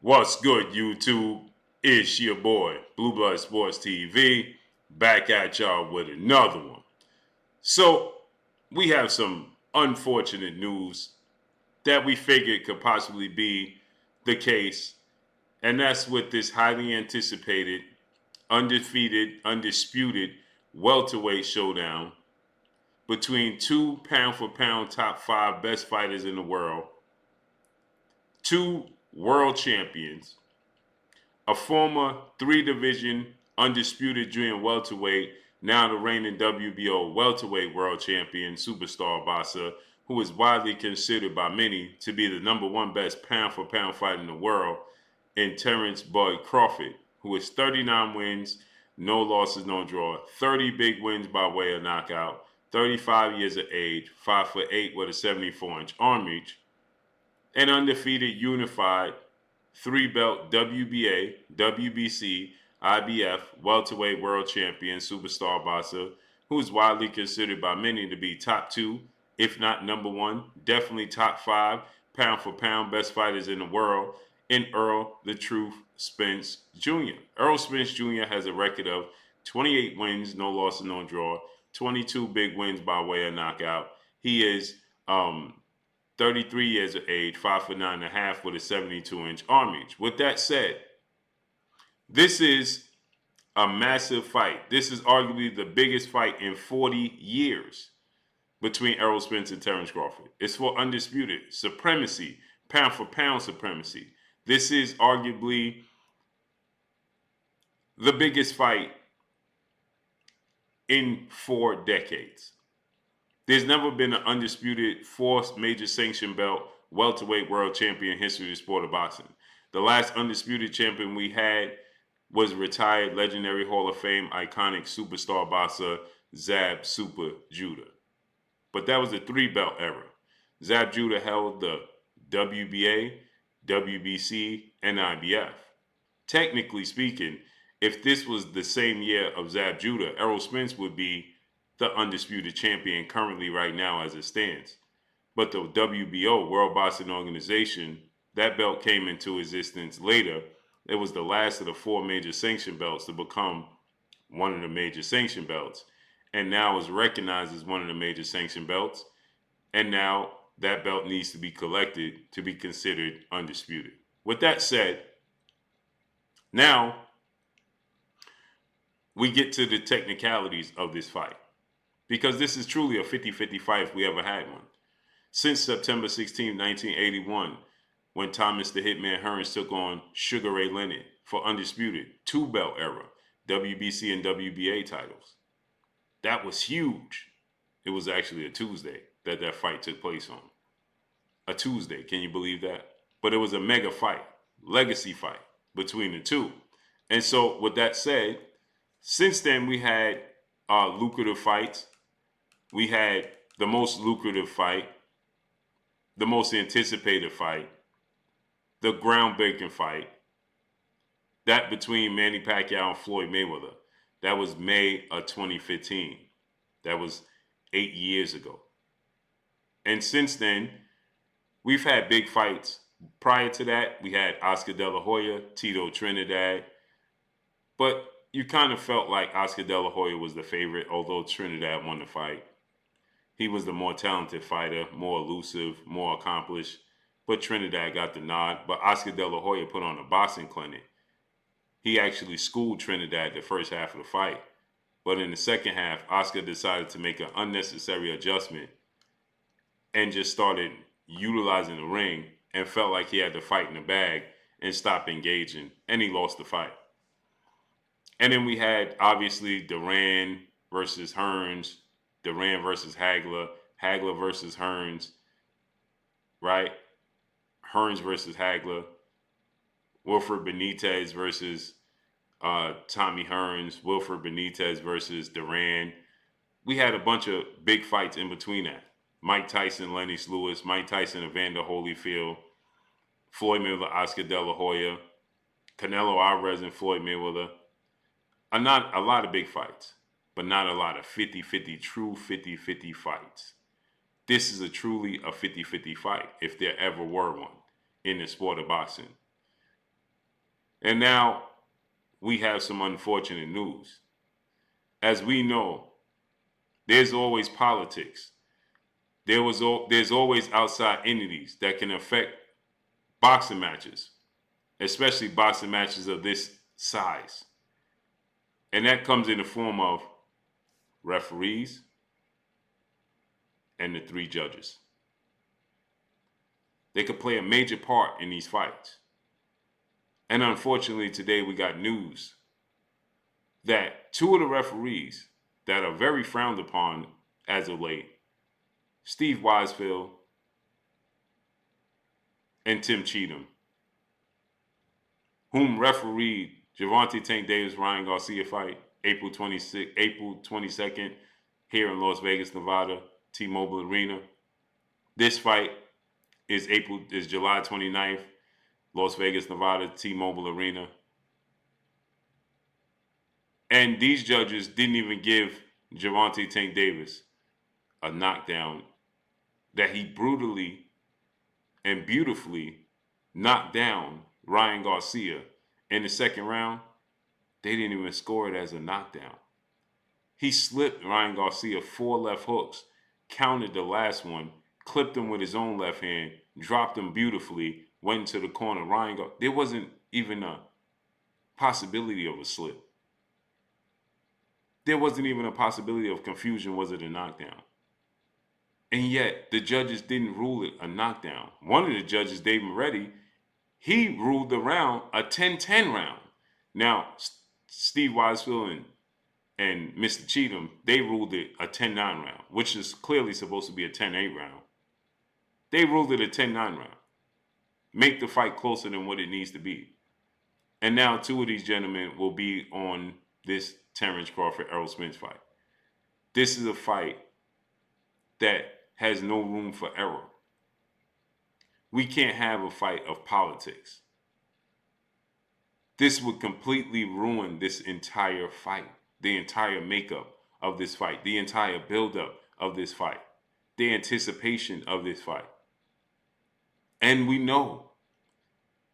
What's good, YouTube? It's your boy, Blue Blood Sports TV, back at y'all with another one. So, we have some unfortunate news that we figured could possibly be the case, and that's with this highly anticipated, undefeated, undisputed welterweight showdown between two pound for pound top five best fighters in the world, two world champions, a former three-division undisputed junior welterweight, now the reigning WBO welterweight world champion, superstar boxer, who is widely considered by many to be the number one best pound-for-pound fighter in the world, in Terence Bud Crawford, who is 39 wins, no losses, no draw, 30 big wins by way of knockout, 35 years of age, 5'8" with a 74-inch arm reach, and undefeated unified three-belt WBA, WBC, IBF welterweight world champion superstar boxer, who is widely considered by many to be top two, if not number one, definitely top five pound for pound best fighters in the world, in Errol the Truth Spence Jr. Errol Spence Jr. has a record of 28 wins, no losses, no draw, 22 big wins by way of knockout. He is 33 years of age, 5'9.5" with a 72-inch arm reach. With that said, this is a massive fight. This is arguably the biggest fight in 40 years between Errol Spence and Terence Crawford. It's for undisputed supremacy, pound for pound supremacy. This is arguably the biggest fight in 4 decades. There's never been an undisputed fourth major sanction belt welterweight world champion in history of the sport of boxing. The last undisputed champion we had was retired legendary Hall of Fame iconic superstar boxer Zab Super Judah. But that was the three-belt era. Zab Judah held the WBA, WBC, and IBF. Technically speaking, if this was the same year of Zab Judah, Errol Spence would be the undisputed champion currently right now as it stands. But the WBO, World Boxing Organization, that belt came into existence later. It was the last of the 4 major sanction belts to become one of the major sanction belts, and now is recognized as one of the major sanction belts, and now that belt needs to be collected to be considered undisputed. With that said, now we get to the technicalities of this fight, because this is truly a 50-50 fight if we ever had one. Since September 16, 1981, when Thomas the Hitman Hearns took on Sugar Ray Leonard for undisputed 2-belt era WBC and WBA titles. That was huge. It was actually a Tuesday that fight took place on. A Tuesday, can you believe that? But it was a mega fight, legacy fight between the two. And so with that said, since then we had lucrative fights. We had the most lucrative fight, the most anticipated fight, the groundbreaking fight, that between Manny Pacquiao and Floyd Mayweather. That was May of 2015. That was 8 years ago. And since then, we've had big fights. Prior to that, we had Oscar De La Hoya, Tito Trinidad. But you kind of felt like Oscar De La Hoya was the favorite, although Trinidad won the fight. He was the more talented fighter, more elusive, more accomplished. But Trinidad got the nod. But Oscar De La Hoya put on a boxing clinic. He actually schooled Trinidad the first half of the fight. But in the second half, Oscar decided to make an unnecessary adjustment and just started utilizing the ring and felt like he had the fight in the bag and stopped engaging. And he lost the fight. And then we had, obviously, Duran versus Hearns, Duran versus Hagler, Hagler versus Hearns, right? Hearns versus Hagler, Wilfred Benitez versus Tommy Hearns, Wilfred Benitez versus Duran. We had a bunch of big fights in between that. Mike Tyson, Lennox Lewis, Mike Tyson, Evander Holyfield, Floyd Mayweather, Oscar De La Hoya, Canelo Alvarez and Floyd Mayweather. Not a lot of big fights, but not a lot of 50-50, true 50-50 fights. This is truly a 50-50 fight, if there ever were one, in the sport of boxing. And now we have some unfortunate news. As we know, there's always politics. There's always outside entities that can affect boxing matches, especially boxing matches of this size. And that comes in the form of referees and the three judges. They could play a major part in these fights. And unfortunately, today we got news that two of the referees that are very frowned upon as of late, Steve Weisfeld and Tim Cheatham, whom refereed Gervonta Tank Davis Ryan Garcia fight April 22nd here in Las Vegas, Nevada, T-Mobile Arena. This fight is July 29th, Las Vegas, Nevada, T-Mobile Arena. And these judges didn't even give Gervonta Tank Davis a knockdown that he brutally and beautifully knocked down Ryan Garcia in the second round. They didn't even score it as a knockdown. He slipped Ryan Garcia 4 left hooks, counted the last one, clipped him with his own left hand, dropped him beautifully, went into the corner. There wasn't even a possibility of a slip. There wasn't even a possibility of confusion. Was it a knockdown? And yet, the judges didn't rule it a knockdown. One of the judges, Dave Moretti, he ruled the round a 10-10 round. Now, Steve Weisfeld and Mr. Cheatham, they ruled it a 10-9 round, which is clearly supposed to be a 10-8 round. They ruled it a 10-9 round. Make the fight closer than what it needs to be. And now two of these gentlemen will be on this Terence Crawford, Errol Spence fight. This is a fight that has no room for error. We can't have a fight of politics. This would completely ruin this entire fight, the entire makeup of this fight, the entire buildup of this fight, the anticipation of this fight. And we know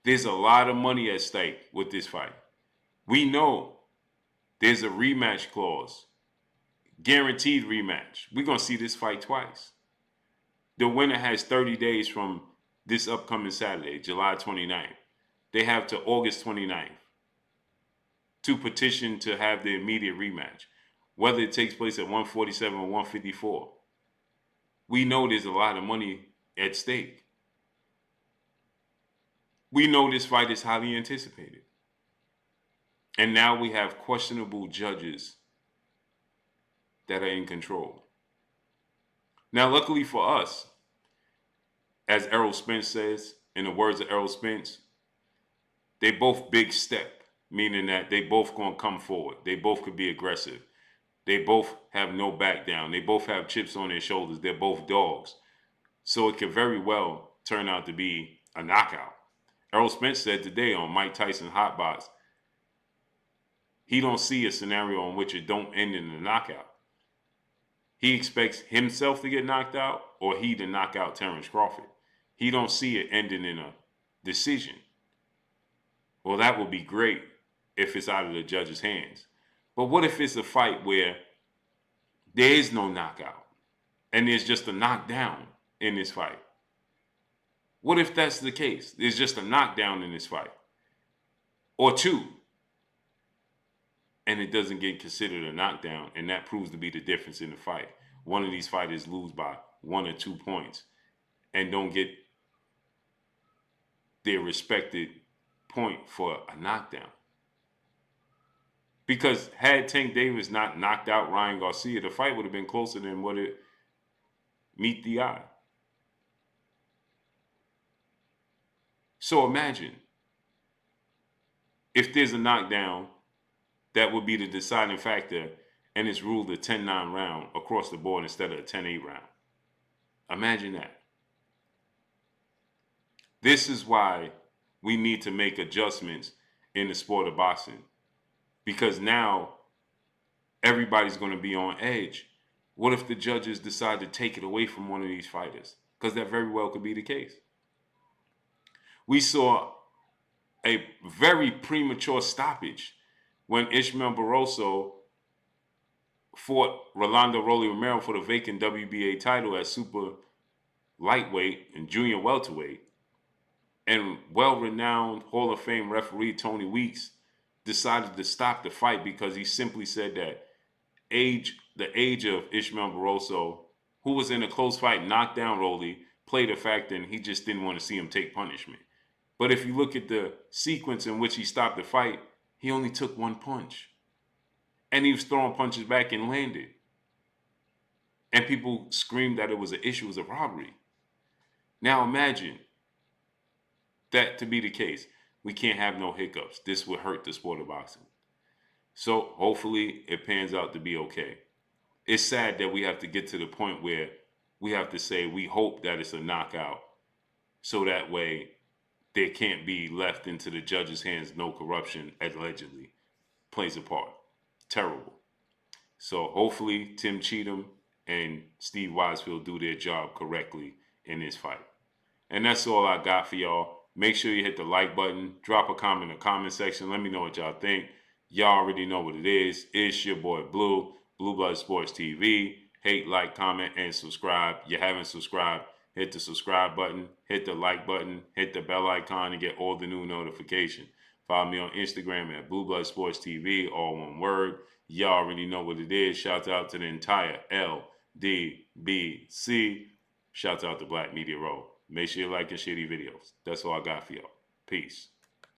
there's a lot of money at stake with this fight. We know there's a rematch clause, guaranteed rematch. We're going to see this fight twice. The winner has 30 days from this upcoming Saturday, July 29th. They have to August 29th to petition to have the immediate rematch, whether it takes place at 147 or 154. We know there's a lot of money at stake. We know this fight is highly anticipated. And now we have questionable judges that are in control. Now, luckily for us, as Errol Spence says, in the words of Errol Spence, they both big step, meaning that they both going to come forward. They both could be aggressive. They both have no back down. They both have chips on their shoulders. They're both dogs. So it could very well turn out to be a knockout. Errol Spence said today on Mike Tyson Hot Box, he don't see a scenario in which it don't end in a knockout. He expects himself to get knocked out or he to knock out Terence Crawford. He don't see it ending in a decision. Well, that would be great if it's out of the judge's hands. But what if it's a fight where there is no knockout and there's just a knockdown in this fight? What if that's the case? There's just a knockdown in this fight. Or two. And it doesn't get considered a knockdown, and that proves to be the difference in the fight. One of these fighters lose by 1 or 2 points and don't get their respected point for a knockdown. Because had Tank Davis not knocked out Ryan Garcia, the fight would have been closer than what it meet the eye. So imagine if there's a knockdown that would be the deciding factor, and it's ruled a 10-9 round across the board instead of a 10-8 round. Imagine that. This is why we need to make adjustments in the sport of boxing. Because now everybody's going to be on edge. What if the judges decide to take it away from one of these fighters? Because that very well could be the case. We saw a very premature stoppage when Ishmael Barroso fought Rolando Rolly Romero for the vacant WBA title at super lightweight and junior welterweight. And well-renowned Hall of Fame referee Tony Weeks decided to stop the fight because he simply said that the age of Ishmael Barroso, who was in a close fight, knocked down Rolly, played a factor, and he just didn't want to see him take punishment. But if you look at the sequence in which he stopped the fight, he only took one punch. And he was throwing punches back and landed. And people screamed that it was an issue, it was a robbery. Now imagine that to be the case. We can't have no hiccups. This would hurt the sport of boxing. So hopefully it pans out to be okay. It's sad that we have to get to the point where we have to say we hope that it's a knockout, so that way they can't be left into the judge's hands. No corruption allegedly plays a part. Terrible. So hopefully Tim Cheatham and Steve Weisfield do their job correctly in this fight. And that's all I got for y'all. Make sure you hit the like button. Drop a comment in the comment section. Let me know what y'all think. Y'all already know what it is. It's your boy Blue, Blue Blood Sports TV. Hate, like, comment, and subscribe. You haven't subscribed, hit the subscribe button, hit the like button, hit the bell icon, and get all the new notifications. Follow me on Instagram at Blue Blood Sports TV, all one word. Y'all already know what it is. Shout out to the entire LDBC. Shout out to Black Media Row. Make sure you like and share these videos. That's all I got for y'all. Peace.